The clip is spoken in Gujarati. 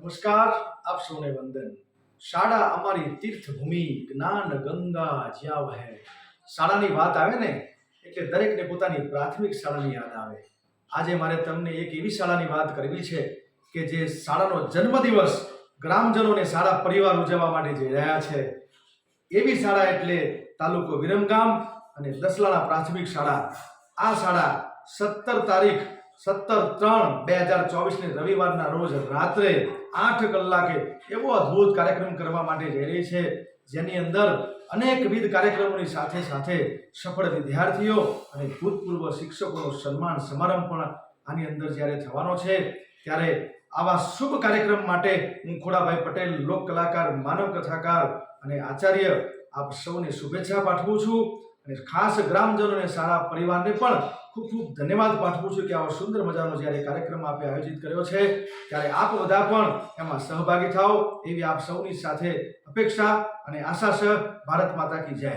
નમસ્કાર, આપ સૌને વંદન। શાળા અમારી તીર્થભૂમિ, જ્ઞાન ગંગા જ્યાં વહે। શાળાની વાત આવે ને એટલે દરેકને પોતાની પ્રાથમિક શાળાની યાદ આવે। આજે મારે તમને એક એવી શાળાની વાત કરવી છે કે જે શાળાનો જન્મદિવસ ગ્રામજનોને શાળા પરિવાર ઉજવવા માટે જઈ રહ્યા છે। એવી શાળા એટલે તાલુકો વિરમગામ અને દસલાણા પ્રાથમિક શાળા। આ શાળા 17 તારીખ 17/3/2024 રવિવારના રોજ રાત્રે 8 કલાકે એવો અદ્ભુત કાર્યક્રમ કરવા માટે જઈ રહી છે, જેની અંદર અનેકવિધ કાર્યક્રમોની સાથે સાથે સફળ વિદ્યાર્થીઓ અને ભૂતપૂર્વ શિક્ષકોનો સન્માન સમારંભ પણ આની અંદર જ્યારે થવાનો છે, ત્યારે આવા શુભ કાર્યક્રમ માટે હું ખોડાભાઈ પટેલ, લોક કલાકાર, માનવ કથાકાર અને આચાર્ય આપ સૌને શુભેચ્છા પાઠવું છું અને ખાસ ગ્રામજનોને શાળા પરિવારને પણ ખૂબ ખૂબ ધન્યવાદ પાઠવું છું કે આવો સુંદર મજાનો જ્યારે કાર્યક્રમ આપે આયોજિત કર્યો છે, ત્યારે આપ બધા પણ એમાં સહભાગી થાઓ એવી આપ સૌની સાથે અપેક્ષા અને આશા છે। ભારત માતા કી જય।